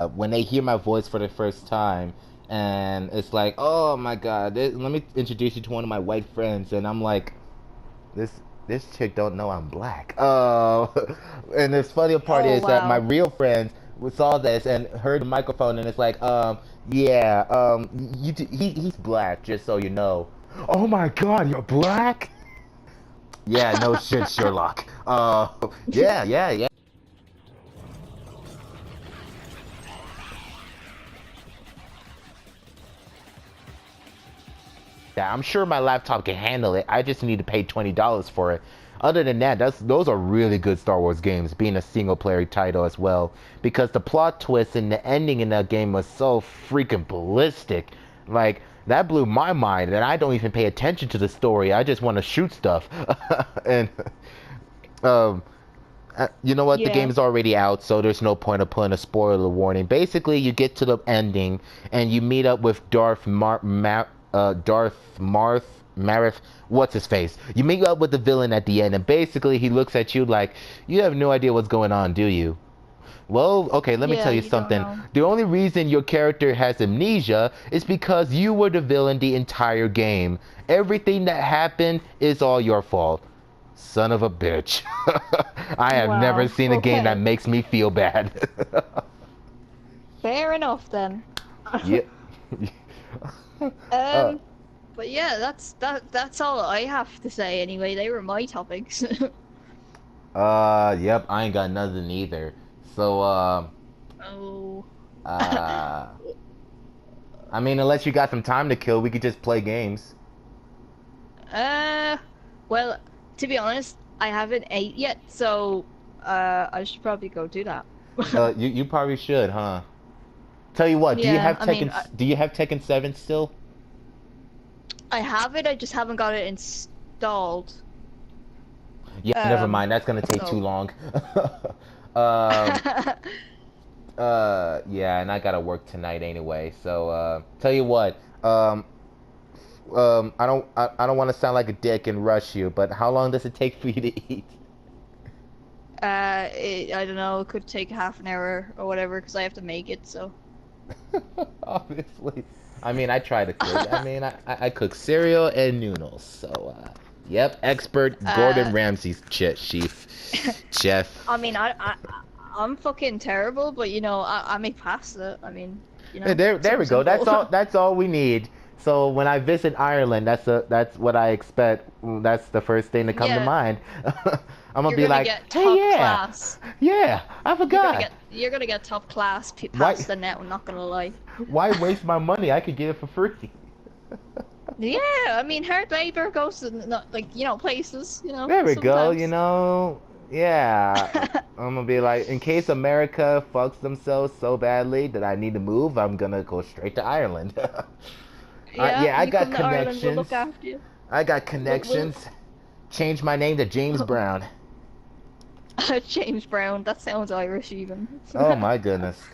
when they hear my voice for the first time, and it's like, oh my god, let me introduce you to one of my white friends, and I'm like, this this chick don't know I'm black. And the funny part Oh is that my wow. real friend saw this and heard the microphone, and it's like, yeah, he's black, just so you know. Oh my god, you're black? Yeah, no shit, Sherlock. Yeah, yeah, yeah. Yeah, I'm sure my laptop can handle it. I just need to pay $20 for it. Other than that, those are really good Star Wars games, being a single player title as well. Because the plot twist and the ending in that game was so freaking ballistic. Like, that blew my mind, and I don't even pay attention to the story. I just want to shoot stuff. And, um, you know what? The Yeah. game's already out, so there's no point of putting a spoiler warning. Basically, you get to the ending and you meet up with Darth Marith. What's his face? You meet up with the villain at the end, and basically he looks at you like, you have no idea what's going on, do you? Well, okay, let me tell Yeah, you you don't something. know. The only reason your character has amnesia is because you were the villain the entire game. Everything that happened is all your fault. Son of a bitch. I have never Wow. seen a game that Okay. makes me feel bad. Fair enough then. Yeah. uh, Um, but yeah, that's all I have to say anyway. They were my topics. yep, I ain't got nothing either. So, Oh. uh, I mean, unless you got some time to kill, we could just play games. Uh, well, to be honest, I haven't ate yet, so I should probably go do that. You probably should, huh? Tell you what, Yeah, I mean, Do you have Tekken 7 still? I have it, I just haven't got it installed. Yeah, never mind. That's gonna take too So. long. um, yeah, and I gotta work tonight anyway. So, tell you what, I don't want to sound like a dick and rush you, but how long does it take for you to eat? I don't know, it could take half an hour or whatever, because I have to make it, so. Obviously. I mean, I try to cook. I mean, I cook cereal and noodles. So, yep, expert Uh, Gordon Ramsay's chef. Chef. I mean, I'm fucking terrible, but you know, I make pasta. I mean, you Hey, know, there something we go. simple. That's all we need. So when I visit Ireland, that's what I expect. That's the first thing to come to Yeah, mind. I'm gonna you're be gonna like, get hey, top yeah, class. yeah, I forgot. You're gonna get top class Why pasta now. I'm not gonna lie. why waste my money? I could get it for free. Yeah, I mean, hard labor goes to not like places. There we go. Sometimes. Yeah. I'm gonna be like, in case America fucks themselves so badly that I need to move, I'm gonna go straight to Ireland. Yeah, Yeah, I you got come to Ireland, we'll connections. look after you. I got We'll connections. Change my name to James Brown. James Brown. That sounds Irish even. Oh my goodness.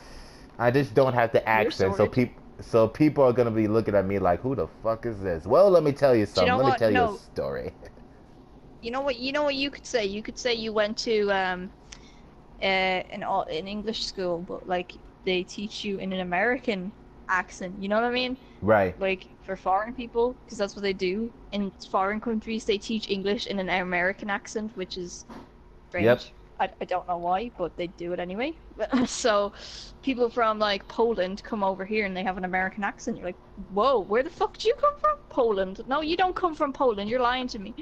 I just don't have the You're accent, sorted. so people are gonna be looking at me like, who the fuck is this? Well, let me tell you Do you something. know Let me what? tell you a No, story. you know what you could say. You could say you went to an English school, but like they teach you in an American accent. You know what I mean? Right. Like for foreign people, because that's what they do in foreign countries. They teach English in an American accent, which is Yep. strange. I don't know why, but they do it anyway. So people from like Poland come over here and they have an American accent. You're like, whoa, where the fuck did you come from? Poland? No, you don't come from Poland. You're lying to me.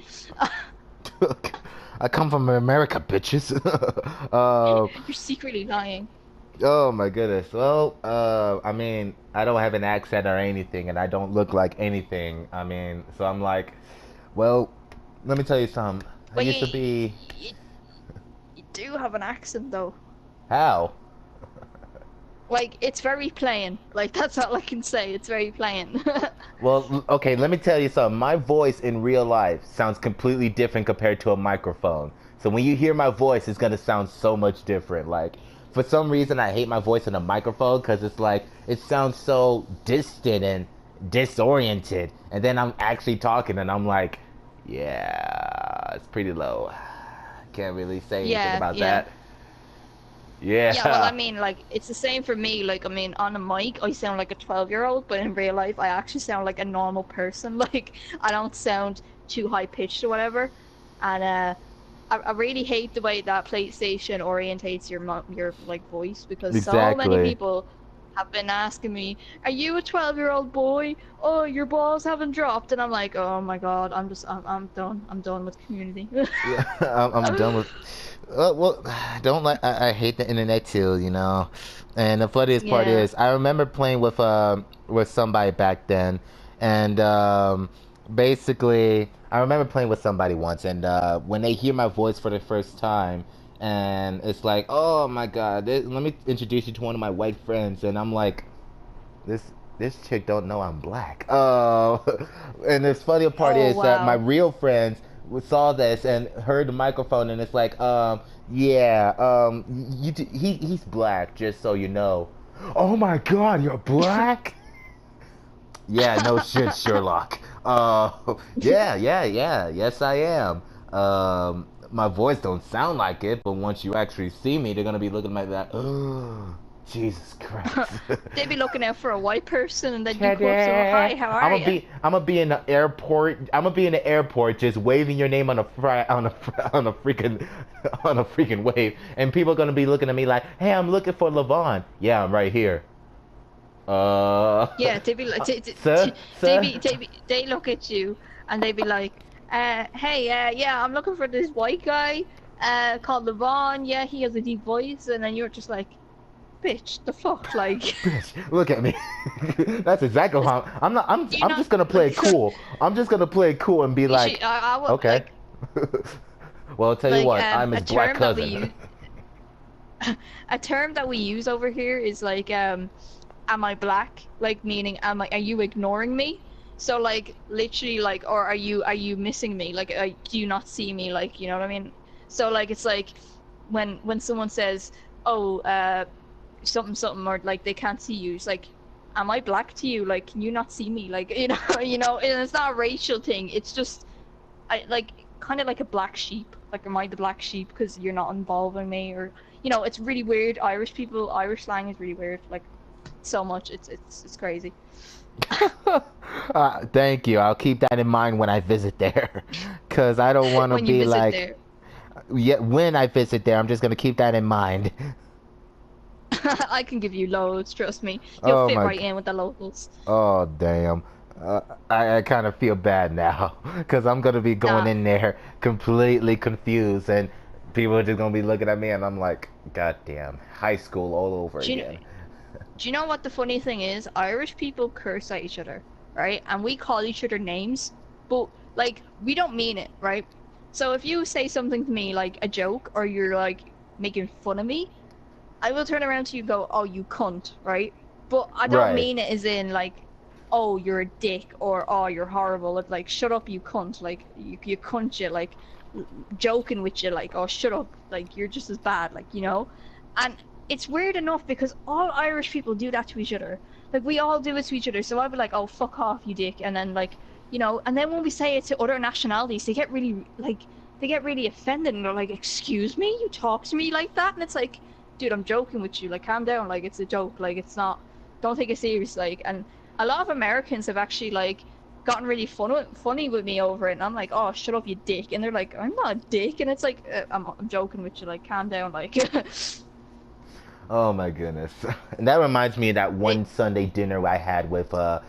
I come from America, bitches. uh, You're secretly lying. oh my goodness. Well, I mean, I don't have an accent or anything, and I don't look like anything. I mean, so I'm like, well, let me tell you something. I But used to be you, you do have an accent though. how? Like it's very plain. Like that's all I can say. It's very plain. Well, okay, let me tell you something. My voice in real life sounds completely different compared to a microphone. So when you hear my voice, it's gonna sound so much different. Like, for some reason, I hate my voice in a microphone because it's like it sounds so distant and disoriented. And then I'm actually talking, and I'm like, yeah, it's pretty low. Can't really say anything Yeah, about yeah. that. Yeah, well, I Yeah. mean, like, it's the same for me. Like, I mean, on a mic, I sound like a 12-year-old, but in real life, I actually sound like a normal person. Like, I don't sound too high pitched or whatever. And I really hate the way that PlayStation orientates your like voice because so many Exactly. people have been asking me, "Are you a 12-year-old boy? Oh, your balls haven't dropped." And I'm like, "Oh my God, I'm done. I'm done with community." Yeah, I'm done with. Well, don't like. I hate the internet too, you know. And the funniest part Yeah. is, I remember playing with somebody back then, and basically, I remember playing with somebody once, and when they hear my voice for the first time, and it's like, oh my God, let me introduce you to one of my white friends, and I'm like, this this chick don't know I'm black. And the funny part Oh is that my wow. real friends saw this and heard the microphone, and it's like, yeah, he's black, just so you know. Oh my God, you're black? Yeah, no shit, Sherlock. Yeah, yes I am. My voice don't sound like it, but once you actually see me, they're gonna be looking like that. Oh, Jesus Christ. They'd be looking out for a white person, and then you come up to them, Ta-da! "Hi, how are you?" I'm gonna be in the airport. I'm gonna be in the airport, just waving your name on a freaking on a freaking wave, and people are gonna be looking at me like, "Hey, I'm looking for Levon." Yeah, I'm right here. Uh, Yeah, they'd be like, sir, sir. they look at you, and they'd be like, "Hey, yeah, I'm looking for this white guy, called Levon. Yeah, he has a deep voice," and then you're just like, "Bitch, the fuck, like." Bitch, look at me. That's exactly how I'm not. Do you I'm not just gonna play like? it cool. I'm just gonna play it cool and be You should. like, I would okay. Well, I'll tell you like what. I'm a his black term that we cousin. use. A term that we use over here is like, am I black? Like meaning, are you ignoring me? So like literally like, or are you missing me? Like, do you not see me? Like, you know what I mean? So like it's like when someone says, "Oh, something something," or like they can't see you. It's like, am I black to you? Like, can you not see me? Like, and it's not a racial thing. It's just I like kind of like a black sheep. Like, am I the black sheep because you're not involving me? Or it's really weird. Irish slang is really weird. Like so much. It's crazy. Thank you. I'll keep that in mind when I visit there, cause I don't want to When you be visit like, there. yeah. When I visit there, I'm just gonna keep that in mind. I can give you loads, trust me. You'll Oh fit my. right in with the locals. Oh damn. Uh, I kind of feel bad now, cause I'm gonna be going Nah. in there completely confused, and people are just gonna be looking at me, and I'm like, God damn, high school all over Do you, again. do you know what the funny thing is? Irish people curse at each other, right? And we call each other names, but like we don't mean it, right? So if you say something to me like a joke or you're like making fun of me, I will turn around to you and go, "Oh, you cunt," right? But I don't Right. mean it as in like, "Oh, you're a dick," or "Oh, you're horrible." It's like, "Shut up, you cunt!" Like you cunt you, like joking with you, like, "Oh, shut up!" Like you're just as bad, like And it's weird enough because all Irish people do that to each other. Like we all do it to each other. So I'd be like, "Oh, fuck off, you dick," and then like, and then when we say it to other nationalities, they get really offended and they're like, "Excuse me, you talk to me like that?" And it's like, dude, I'm joking with you. Like, calm down. Like, it's a joke. Like, it's not. Don't take it serious. Like, and a lot of Americans have actually like gotten really funny with me over it. And I'm like, "Oh, shut up, you dick." And they're like, "I'm not a dick." And it's like, I'm joking with you. Like, calm down. Like, Oh my goodness. And that reminds me of that it, one Sunday dinner I had with a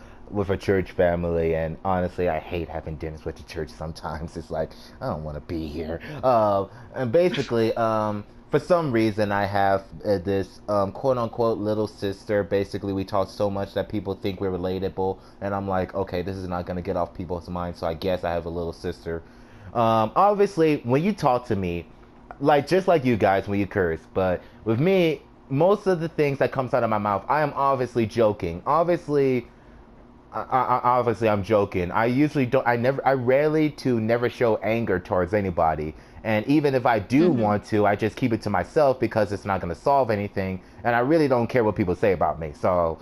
church family, and honestly I hate having dinners with the church sometimes. It's like I don't want to be here. And basically, for some reason I have this quote unquote little sister. Basically we talk so much that people think we're relatable, and I'm like, okay, this is not gonna get off people's minds, so I guess I have a little sister. Obviously when you talk to me, like just like you guys when you curse, but with me, most of the things that comes out of my mouth, I am obviously joking. Obviously I'm joking. I usually don't. I rarely to never show anger towards anybody. And even if I do mm-hmm. want to, I just keep it to myself because it's not going to solve anything. And I really don't care what people say about me. So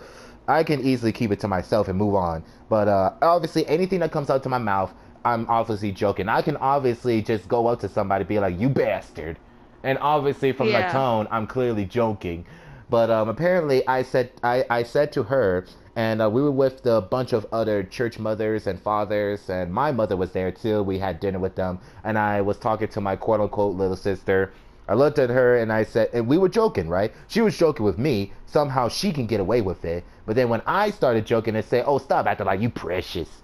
I can easily keep it to myself and move on. But obviously, anything that comes out to my mouth, I'm obviously joking. I can obviously just go up to somebody and be like, "You bastard." And obviously from my Yeah. tone, I'm clearly joking. But apparently, I said to her, and we were with a bunch of other church mothers and fathers, and my mother was there too. We had dinner with them, and I was talking to my quote unquote little sister. I looked at her and I said, and we were joking, right? She was joking with me. Somehow she can get away with it. But then when I started joking and say, "Oh, stop acting like you precious,"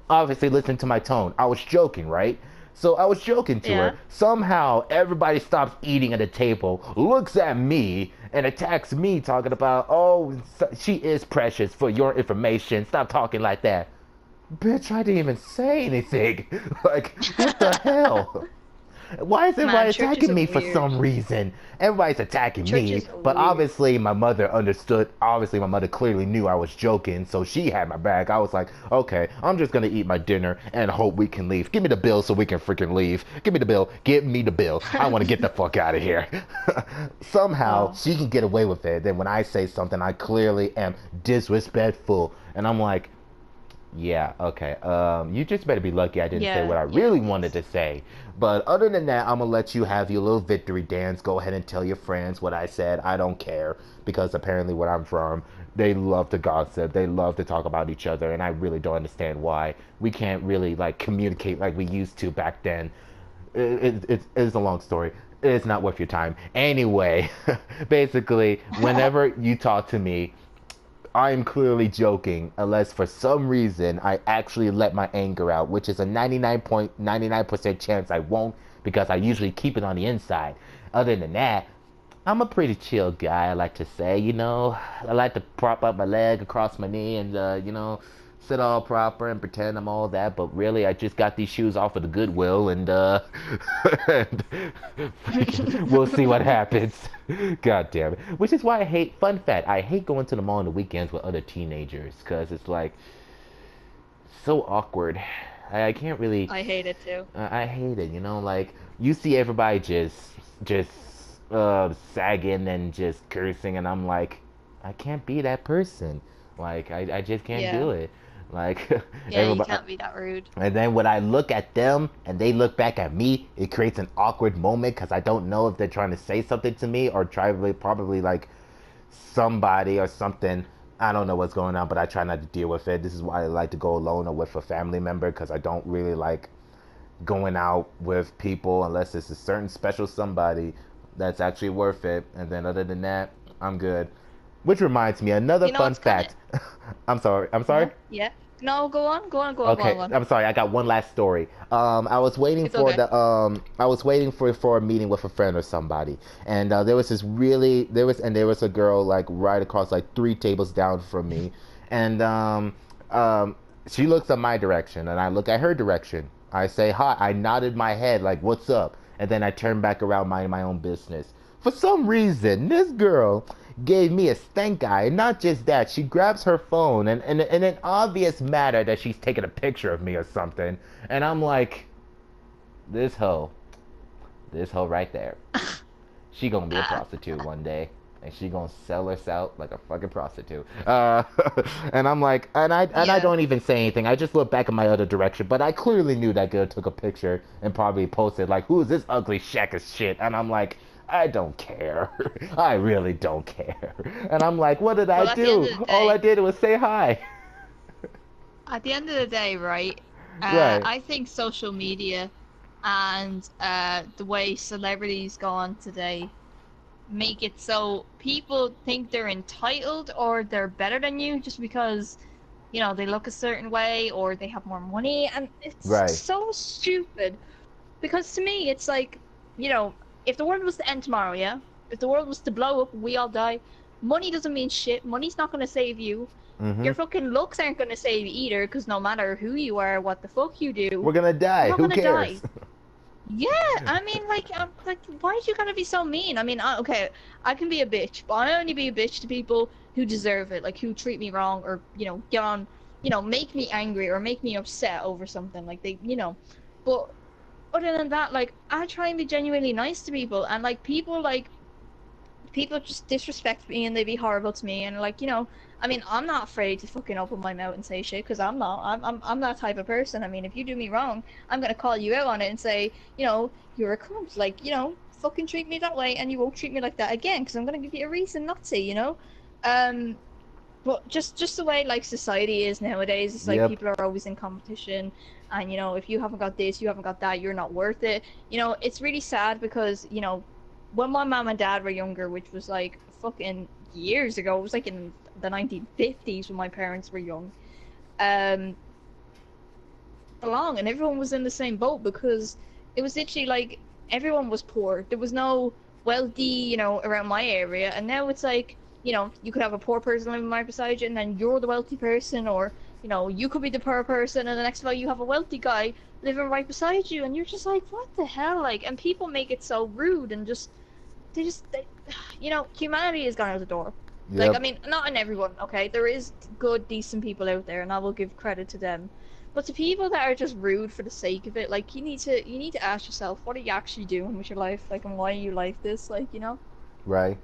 obviously listen to my tone. I was joking, right? So I was joking to Yeah. her. Somehow everybody stops eating at the table, looks at me, and attacks me, talking about, "Oh, she is precious for your information. Stop talking like that." Bitch, I didn't even say anything. Like, what the hell? Why is everybody Man, churches attacking are me for weird. some reason? Everybody's attacking me, Churches are but weird. obviously my mother understood. Obviously, my mother clearly knew I was joking, so she had my back. I was like, okay, I'm just gonna eat my dinner and hope we can leave. Give me the bill so we can freaking leave. Give me the bill. Give me the bill. I want to get the fuck out of here. Somehow Oh. she can get away with it. Then when I say something, I clearly am disrespectful, and I'm like, yeah, okay. You just better be lucky I didn't say Yeah, what I yeah, really wanted that's to say. But other than that, I'm gonna let you have your little victory dance. Go ahead and tell your friends what I said. I don't care because apparently where I'm from, they love to gossip. They love to talk about each other, and I really don't understand why we can't really like communicate like we used to back then. It's a long story. It's not worth your time. Anyway, basically, whenever you talk to me, I'm clearly joking, unless for some reason I actually let my anger out, which is a 99.99% chance I won't because I usually keep it on the inside. Other than that, I'm a pretty chill guy, I like to say. I like to prop up my leg across my knee and, sit all proper and pretend I'm all that, but really I just got these shoes off of the Goodwill and, and we'll see what happens. God damn it. Which is why I hate, fun fact, I hate going to the mall on the weekends with other teenagers because it's like so awkward. I can't really, I hate it too. I hate it, like you see everybody just sagging and just cursing, and I'm like, I can't be that person. Like I just can't Yeah. do it. Like Yeah, you everybody, can't be that rude. and then when I look at them and they look back at me, it creates an awkward moment because I don't know if they're trying to say something to me or try probably like somebody or something. I don't know what's going on, but I try not to deal with it. This is why I like to go alone or with a family member because I don't really like going out with people unless it's a certain special somebody that's actually worth it. And then other than that, I'm good. Which reminds me, another You know fun what's kind of fact. I'm sorry. I'm sorry. yeah, yeah. No, go on, go on, go on, go on, Okay, go on. I'm sorry. I got one last story. I was waiting It's for okay. the I was waiting for a meeting with a friend or somebody, and there was a girl like right across like three tables down from me, and she looks at my direction, and I look at her direction. I say hi. I nodded my head like "What's up?" and then I turn back around, minding my own business. For some reason, this girl gave me a stank eye. And not just that, she grabs her phone and in an obvious matter that she's taking a picture of me or something. And I'm like, this hoe, this hoe right there. She gonna be a Ah, prostitute one day. And she gonna sell herself like a fucking prostitute. And I'm like, and I yeah. don't even say anything. I just look back in my other direction. But I clearly knew that girl took a picture and probably posted like, "Who is this ugly shack of shit?" And I'm like, I don't care. I really don't care. And I'm like, what did I Well, at the end do? of the All I day, did was say hi. right? Right. I think social media and the way celebrities go on today make it so people think they're entitled or they're better than you just because, they look a certain way or they have more money, and it's Right. so stupid. Because to me, it's like, you know, if the world was to end tomorrow, yeah? If the world was to blow up, we all die, money doesn't mean shit. Money's not gonna save you. Mm-hmm. Your fucking looks aren't gonna save you either, because no matter who you are, what the fuck you do, We're gonna you're die. not Who gonna die. cares? Yeah, I mean, like, why you gotta be so mean? I mean, okay, I can be a bitch, but I only be a bitch to people who deserve it, like who treat me wrong or, get on, make me angry or make me upset over something, like But other than that, like, I try and be genuinely nice to people, and like people just disrespect me and they be horrible to me, and like, I mean, I'm not afraid to fucking open my mouth and say shit because I'm not. I'm that type of person. I mean, if you do me wrong, I'm gonna call you out on it and say, you're a cunt. Like, fucking treat me that way, and you won't treat me like that again, because I'm gonna give you a reason not to, you know. Um, but just the way like society is nowadays, it's like Yep. people are always in competition, and you know if you haven't got this, you haven't got that, you're not worth it. You know, it's really sad because you know when my mom and dad were younger, which was like fucking years ago, it was like in the 1950s when my parents were young. Um, along and everyone was in the same boat because it was literally like everyone was poor. There was no wealthy, you know, around my area. And now it's like, you know, you could have a poor person living right beside you and then you're the wealthy person, or, you know, you could be the poor person and the next while you have a wealthy guy living right beside you and you're just like, what the hell? Like, and people make it so rude and just they, you know, humanity has gone out the door. Like, I Yep. mean, not in everyone, okay? There is good, decent people out there, and I will give credit to them. But to people that are just rude for the sake of it, like, you need to ask yourself, what are you actually doing with your life? Like, and why are you like this? Like, you know? Right.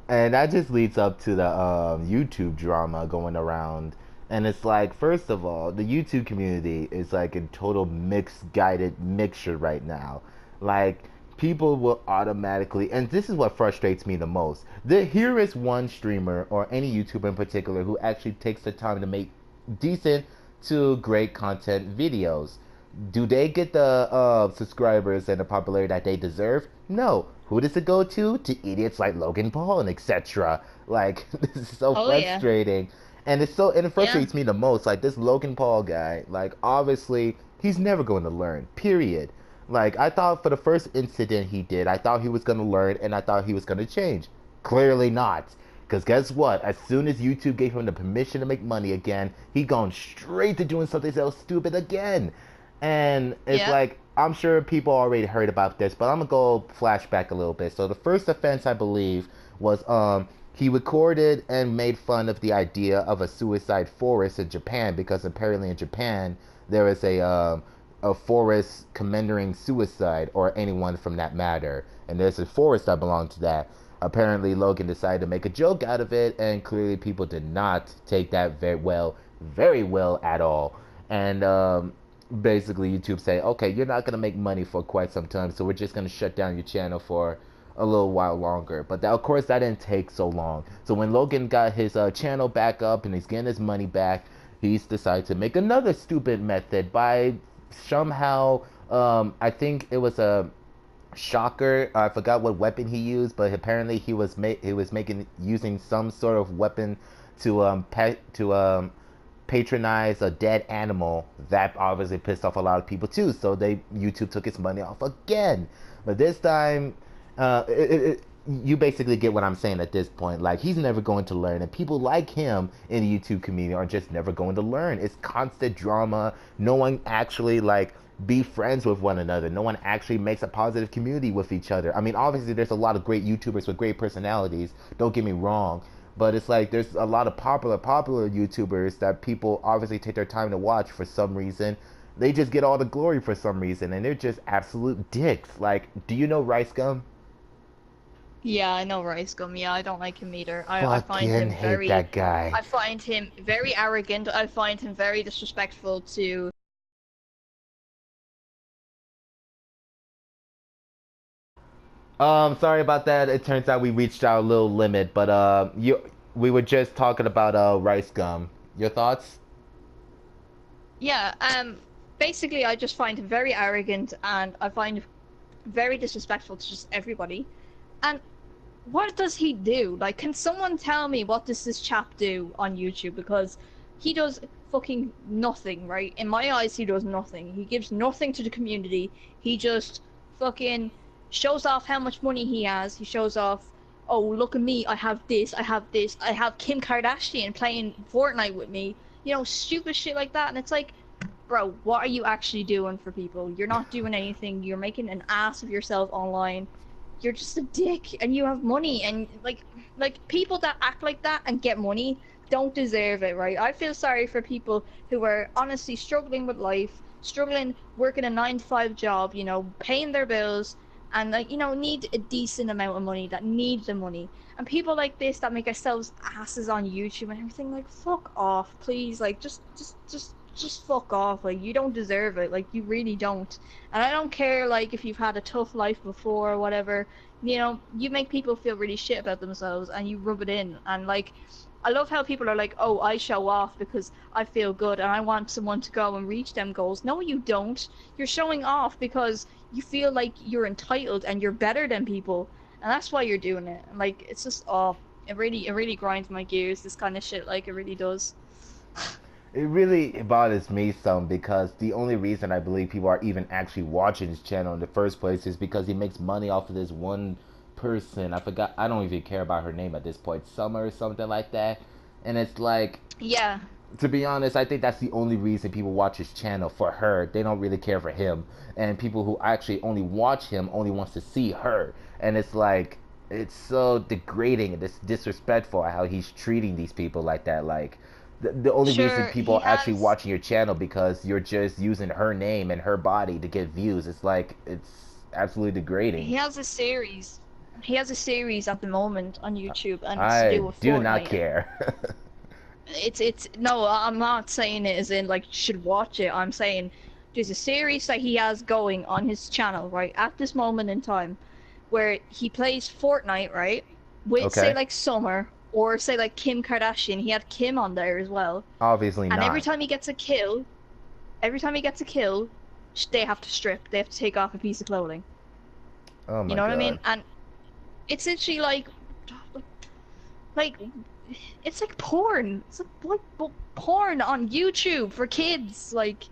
And that just leads up to the YouTube drama going around. And it's like, first of all, the YouTube community is like a total mixed-guided mixture right now. Like, people will automatically, and this is what frustrates me the most. Here is one streamer or any YouTuber in particular who actually takes the time to make decent to great content videos. Do they get the subscribers and the popularity that they deserve? No. Who does it go to? To idiots like Logan Paul and etc. Like this is so Oh, yeah. frustrating, and it Yeah. frustrates me the most. Like this Logan Paul guy, like obviously he's never going to learn. Period. Like I thought for the first incident he did, I thought he was going to learn and I thought he was going to change. Clearly not. Because guess what? As soon as YouTube gave him the permission to make money again, he gone straight to doing something so stupid again. And it's Yeah. like, I'm sure people already heard about this, but I'm gonna go flashback a little bit. So the first offense, I believe, was he recorded and made fun of the idea of a suicide forest in Japan because apparently in Japan there is a forest commemorating suicide or anyone from that matter, and there's a forest that belonged to that. Apparently Logan decided to make a joke out of it, and clearly people did not take that very well at all. And basically YouTube say, okay, you're not gonna make money for quite some time, so we're just gonna shut down your channel for a little while longer. But that, of course, that didn't take so long. So when Logan got his channel back up and he's getting his money back, he's decided to make another stupid method by somehow, I think it was a shocker. I forgot what weapon he used, but apparently he was making using some sort of weapon to patronize a dead animal. That obviously pissed off a lot of people too. So YouTube took its money off again. But this time, you basically get what I'm saying at this point. Like he's never going to learn, and people like him in the YouTube community are just never going to learn. It's constant drama. No one actually like be friends with one another. No one actually makes a positive community with each other. I mean, obviously there's a lot of great YouTubers with great personalities. Don't get me wrong, but it's like there's a lot of popular YouTubers that people obviously take their time to watch for some reason. They just get all the glory for some reason, and they're just absolute dicks. Like, do you know Rice Gum? Yeah, I know Rice Gum. Yeah, I don't like him either. I find Fucking him hate that guy. I find him very arrogant. I find him very disrespectful to. Sorry about that. It turns out we reached our little limit, but we were just talking about Rice Gum. Your thoughts? Yeah, basically, I just find him very arrogant, and I find him very disrespectful to just everybody. And what does he do? Like, can someone tell me what does this chap do on YouTube? Because he does fucking nothing, right? In my eyes, he does nothing. He gives nothing to the community. He just fucking shows off how much money he has. He shows off, oh, look at me, I have this, I have this, I have Kim Kardashian playing Fortnite with me. You know, stupid shit like that. And it's like, bro, what are you actually doing for people? You're not doing anything. You're making an ass of yourself online. You're just a dick, and you have money, and like people that act like that and get money don't deserve it, right? I feel sorry for people who are honestly struggling with life, struggling working a 9 to 5 job, you know, paying their bills, and like you know need a decent amount of money, that need the money. And people like this that make ourselves asses on YouTube and everything, like fuck off, please. Like just just fuck off. Like, you don't deserve it. Like, you really don't. And I don't care, like, if you've had a tough life before or whatever. You know, you make people feel really shit about themselves and you rub it in. And, like, I love how people are like, oh, I show off because I feel good and I want someone to go and reach them goals. No, you don't. You're showing off because you feel like you're entitled and you're better than people. And that's why you're doing it. And, like, it's just, oh, it really grinds my gears, this kind of shit. Like, it really does. It really bothers me some because the only reason I believe people are even actually watching his channel in the first place is because he makes money off of this one person. I forgot. I don't even care about her name at this point. Summer or something like that. And it's like, Yeah. to be honest, I think that's the only reason people watch his channel, for her. They don't really care for him. And people who actually only watch him only wants to see her. And it's like, it's so degrading and it's disrespectful how he's treating these people like that. Like, the only reason Sure, people he are actually has. watching your channel because you're just using her name and her body to get views. It's like, it's absolutely degrading. He has a series. He has a series at the moment on YouTube, and it's to I do with do not Fortnite. care. It's no, I'm not saying it as in like you should watch it. I'm saying there's a series that he has going on his channel right at this moment in time, where he plays Fortnite, right, with say Okay? like Summer or say like Kim Kardashian. He had Kim on there as well, Obviously and every not. time he gets a kill, they have to strip. They have to take off a piece of clothing. Oh You my know what I mean? god. And it's literally like it's like porn. It's like porn on YouTube for kids. Like,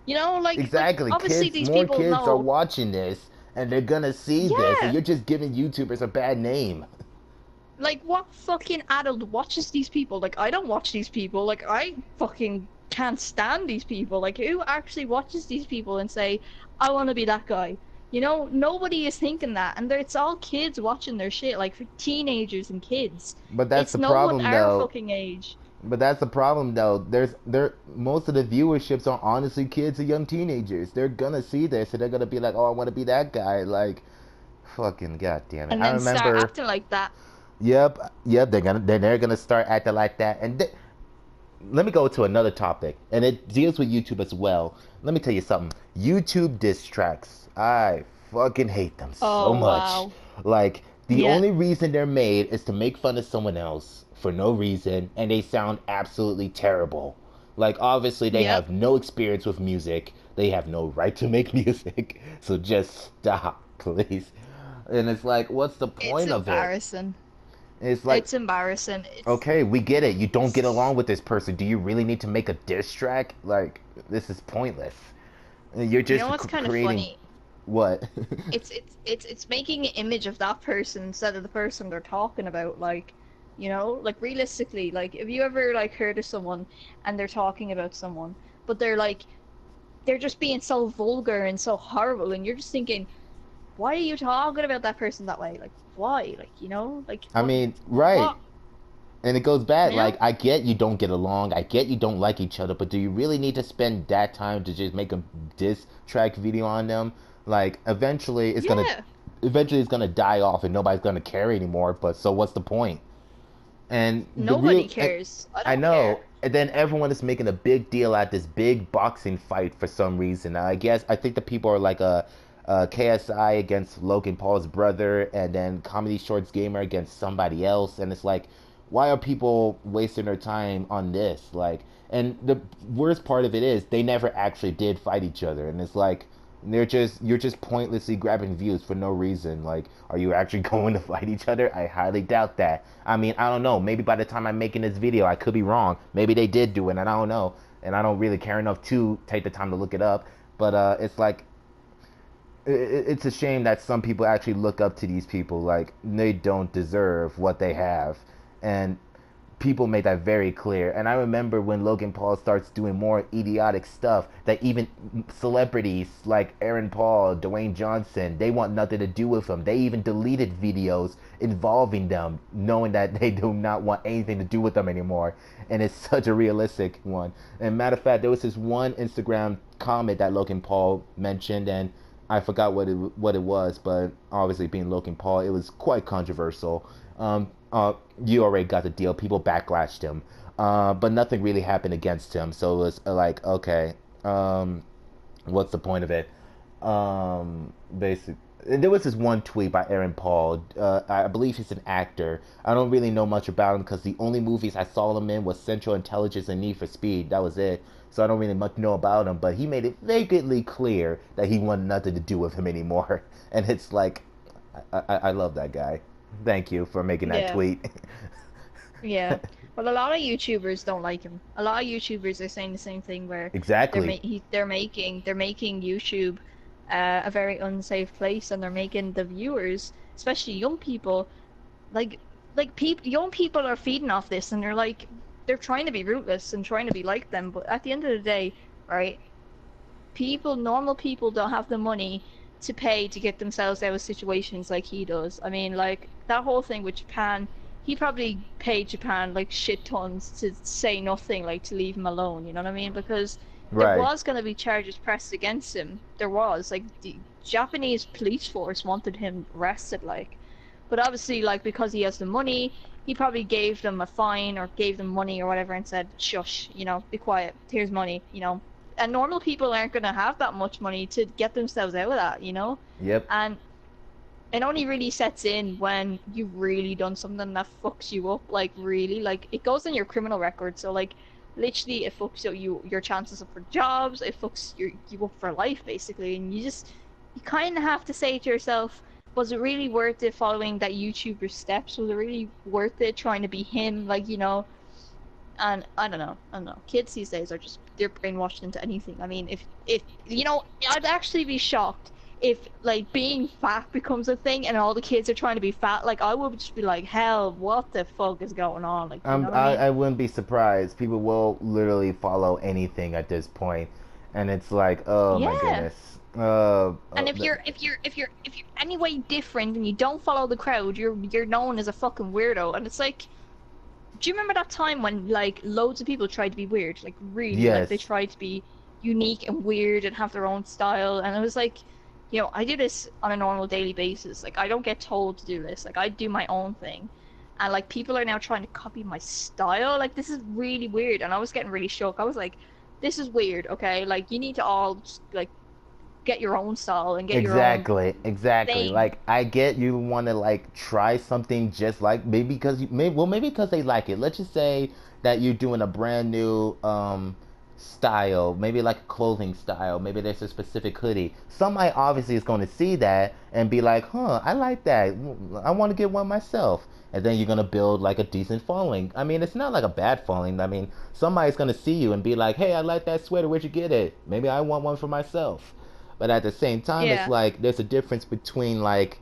you know, like Exactly. obviously Kids, these more people kids are know. watching this and they're gonna see this, and Yeah. you're just giving YouTubers a bad name. Like, what fucking adult watches these people? Like, I don't watch these people. Like, I fucking can't stand these people. Like, who actually watches these people and say, I want to be that guy? You know, nobody is thinking that, and it's all kids watching their shit, like for teenagers and kids. But that's It's the no one problem, our though. fucking age. But that's the problem, though. Most of the viewerships are honestly kids and young teenagers. They're gonna see this and they're gonna be like, "Oh, I want to be that guy." Like, fucking goddamn it. And I then start remember. acting like that. Yep. They're gonna start acting like that. And let me go to another topic, and it deals with YouTube as well. Let me tell you something. YouTube diss tracks. I fucking hate them so Oh much. wow. Like, the Yeah. only reason they're made is to make fun of someone else for no reason, and they sound absolutely terrible. Like, obviously, they Yep. have no experience with music. They have no right to make music. So just stop, please. And it's like, what's the It's point of it? embarrassing. It's like, It's embarrassing. okay, we get it. You don't get It's along with this person. Do you really need to make a diss track? Like, this is pointless. You're you just know what's kind of creating funny? what? It's making an image of that person instead of the person they're talking about. Like, you know, like realistically, like have you ever like heard of someone and they're talking about someone, but they're just being so vulgar and so horrible, and you're just thinking, why are you talking about that person that way? Like, why? Like, you know, like I mean, right. what? And it goes back. You Like, know? I get you don't get along. I get you don't like each other. But do you really need to spend that time to just make a diss track video on them? Like, Yeah. eventually it's gonna die off, and nobody's gonna care anymore. But so what's the point? And the Nobody real, cares. I I don't know. care. And then everyone is making a big deal at this big boxing fight for some reason. I think the people are like KSI against Logan Paul's brother, and then Comedy Shorts Gamer against somebody else. And it's like, why are people wasting their time on this? Like, and the worst part of it is they never actually did fight each other. And it's like, you're just pointlessly grabbing views for no reason. Like, are you actually going to fight each other? I highly doubt that. I mean, I don't know. Maybe by the time I'm making this video, I could be wrong. Maybe they did do it, and I don't know. And I don't really care enough to take the time to look it up. But it's like, it's a shame that some people actually look up to these people like they don't deserve what they have, and people make that very clear. And I remember when Logan Paul starts doing more idiotic stuff that even celebrities like Aaron Paul, Dwayne Johnson, they want nothing to do with him. They even deleted videos involving them, knowing that they do not want anything to do with them anymore. And it's such a realistic one. And matter of fact, there was this one Instagram comment that Logan Paul mentioned, and I forgot what it was, but obviously being Logan Paul, it was quite controversial. uh, you already got the deal. People backlashed him, but nothing really happened against him. So it was like, okay, um, what's the point of it? Basic. There was this one tweet by Aaron Paul. I believe he's an actor. I don't really know much about him because the only movies I saw him in was Central Intelligence and Need for Speed. That was it. So I don't really much know about him. But he made it vacantly clear that he wanted nothing to do with him anymore. And it's like, I love that guy. Thank you for making that Yeah, tweet. yeah. Well, a lot of YouTubers don't like him. A lot of YouTubers are saying the same thing where Exactly. they're making YouTube a very unsafe place, and they're making the viewers, especially young people, like young people are feeding off this, and they're trying to be rootless and trying to be like them, but at the end of the day, right? Normal people don't have the money to pay to get themselves out of situations like he does. I mean, like that whole thing with Japan, he probably paid Japan like shit tons to say nothing, like to leave him alone, you know what I mean? Because there Right. was going to be charges pressed against him. There was, like, the Japanese police force wanted him arrested, like, but obviously, like, because he has the money, he probably gave them a fine or gave them money or whatever and said, shush, be quiet, here's money. And normal people aren't going to have that much money to get themselves out of that. Yep. And it only really sets in when you've really done something that fucks you up, like, really. Like, it goes in your criminal record, so, like, literally it fucks your chances up for jobs, it fucks you up for life, basically. And you kind of have to say to yourself, was it really worth it following that YouTuber's steps? Was it really worth it trying to be him? Like. And I don't know. Kids these days they're brainwashed into anything. I mean, if I'd actually be shocked if, like, being fat becomes a thing and all the kids are trying to be fat. Like, I would just be like, hell, what the fuck is going on? Like, you know what I mean? I wouldn't be surprised. People will literally follow anything at this point, and it's like, oh my Yeah. goodness. And if you're anyway different and you don't follow the crowd, you're known as a fucking weirdo. And it's like, do you remember that time when, like, loads of people tried to be weird? Like, really, like, they Yes, tried to be unique and weird and have their own style. And it was like, I do this on a normal daily basis. Like, I don't get told to do this. Like, I do my own thing. And, like, people are now trying to copy my style. Like, this is really weird. And I was getting really shook. I was like, this is weird, okay? Like, you need to all just, like, get your own style and get your own exactly, exactly. thing. Like I get you want to like try something just like maybe because maybe because they like it. Let's just say that you're doing a brand new style, maybe like a clothing style. Maybe there's a specific hoodie. Somebody obviously is going to see that and be like, "Huh, I like that. I want to get one myself." And then you're gonna build like a decent following. I mean, it's not like a bad following. I mean, somebody's gonna see you and be like, "Hey, I like that sweater. Where'd you get it? Maybe I want one for myself." But at the same time, it's Yeah. like there's a difference between like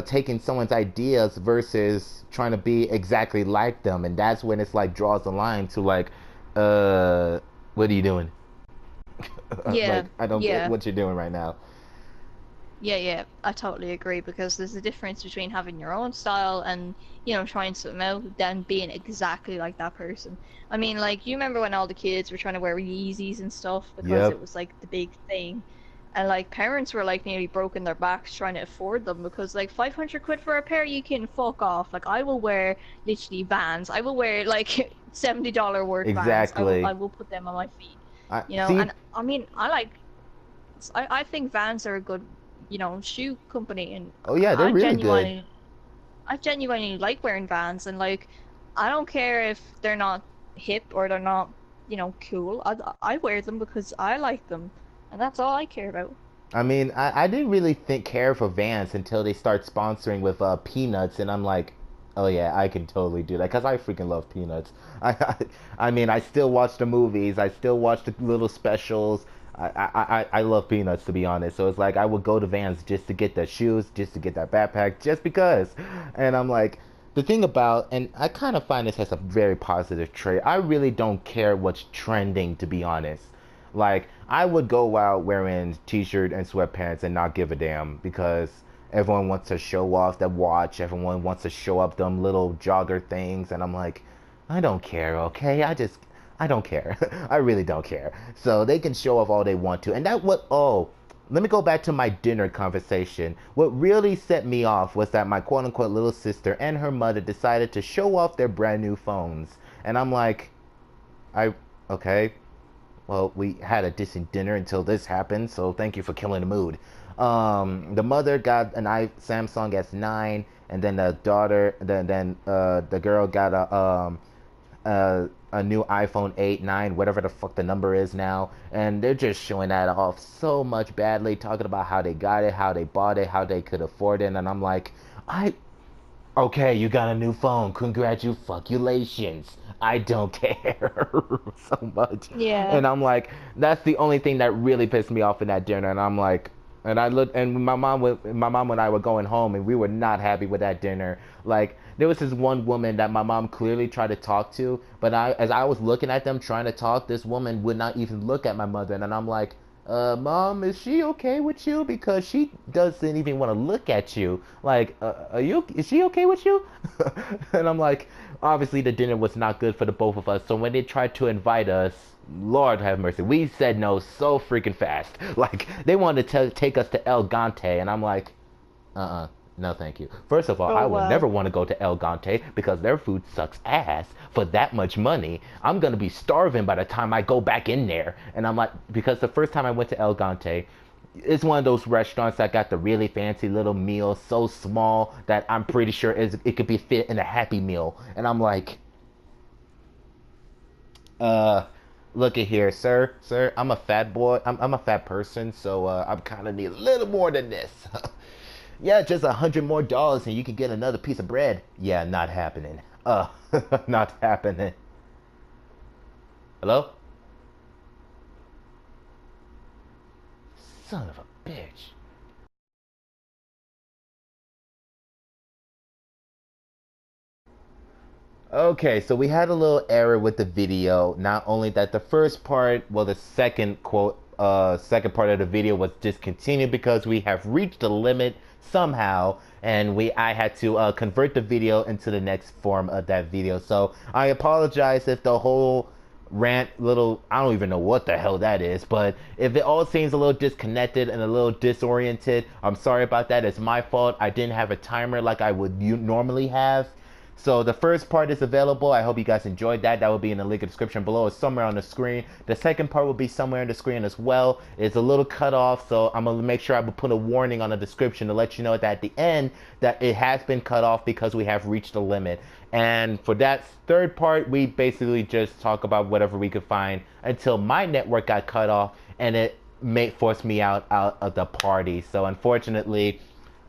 taking someone's ideas versus trying to be exactly like them, and that's when it's like draws the line to like, what are you doing? Yeah. Like I don't get Yeah. what you're doing right now. Yeah, yeah, I totally agree, because there's a difference between having your own style and, trying something out than being exactly like that person. I mean, like, you remember when all the kids were trying to wear Yeezys and stuff because it Yep. was like the big thing, and like parents were like nearly broken their backs trying to afford them because like 500 quid for a pair, you can fuck off. Like, I will wear literally Vans. I will wear like $70 worth Vans. I will Exactly. I will put them on my feet. I see. And I mean, I think Vans are a good, shoe company, and Oh yeah, they're I really good. genuinely, I genuinely like wearing Vans, and like, I don't care if they're not hip or they're not, cool. I wear them because I like them, and that's all I care about. I mean, I didn't really think care for Vans until they start sponsoring with Peanuts, and I'm like, oh yeah, I can totally do that because I freaking love Peanuts. I mean, I still watch the movies, I still watch the little specials. I love Peanuts to be honest. So it's like I would go to Vans just to get the shoes, just to get that backpack, just because. And I'm like, the thing about, and I kind of find this as a very positive trait. I really don't care what's trending, to be honest. Like, I would go out wearing t-shirt and sweatpants and not give a damn because everyone wants to show off that watch. Everyone wants to show up them little jogger things, and I'm like, I don't care, okay? I don't care. I really don't care. So they can show off all they want to, and that what oh. let me go back to my dinner conversation. What really set me off was that my quote unquote little sister and her mother decided to show off their brand new phones. And I'm like, I, okay, well, we had a decent dinner until this happened, so thank you for killing the mood. The mother got an Samsung S9, and then the daughter, the girl got a new iPhone 8, 9, whatever the fuck the number is now, and they're just showing that off so much badly, talking about how they got it, how they bought it, how they could afford it, and I'm like, I okay, you got a new phone. Congratulations. I don't care so much. Yeah. And I'm like, that's the only thing that really pissed me off in that dinner. And I'm like, and I looked, and my mom and I were going home, and we were not happy with that dinner. Like, there was this one woman that my mom clearly tried to talk to, but as I was looking at them trying to talk, this woman would not even look at my mother, and I'm like, Mom, is she okay with you? Because she doesn't even want to look at you. Like, is she okay with you? And I'm like, obviously the dinner was not good for the both of us. So when they tried to invite us, Lord have mercy, we said no so freaking fast. Like, they wanted to take us to El Gante, and I'm like, no, thank you. First of all, Oh I would wow. never want to go to El Gante because their food sucks ass for that much money. I'm going to be starving by the time I go back in there. And I'm like, because the first time I went to El Gante, it's one of those restaurants that got the really fancy little meal, so small that I'm pretty sure it could be fit in a Happy Meal. And I'm like, uh, look at here, sir, I'm a fat boy. I'm a fat person, so I'm kind of need a little more than this. Yeah, just $100 more and you can get another piece of bread. Yeah, not happening. Not happening. Hello? Son of a bitch. Okay, so we had a little error with the video. Not only that, the first part, well, the second part of the video was discontinued because we have reached the limit somehow, and I had to convert the video into the next form of that video. So I apologize if the whole rant little, I don't even know what the hell that is, but if it all seems a little disconnected and a little disoriented, I'm sorry about that. It's my fault. I didn't have a timer like I would normally have. So the first part is available. I hope you guys enjoyed that. That will be in the link in the description below. It's somewhere on the screen. The second part will be somewhere on the screen as well. It's a little cut off, so I'm gonna make sure I will put a warning on the description to let you know that at the end that it has been cut off because we have reached the limit. And for that third part, we basically just talk about whatever we could find until my network got cut off and it may force me out of the party. So unfortunately,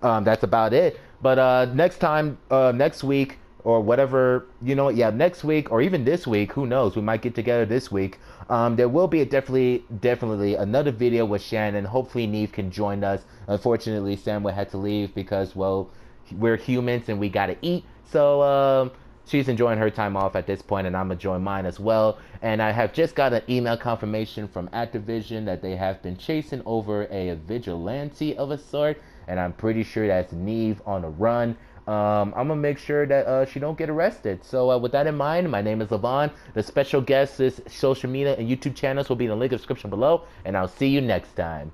that's about it. But next week or whatever, yeah, next week or even this week, who knows? We might get together this week. There will be definitely another video with Shan, and hopefully Neeeeev can join us. Unfortunately, Sam had to leave because, well, we're humans and we gotta eat. So she's enjoying her time off at this point, and I'm enjoying mine as well. And I have just got an email confirmation from Activision that they have been chasing over a vigilante of a sort, and I'm pretty sure that's Neeeeev on a run. I'm gonna make sure that she don't get arrested. So with that in mind, my name is Levon. The special guest is social media and YouTube channels will be in the link in the description below, and I'll see you next time.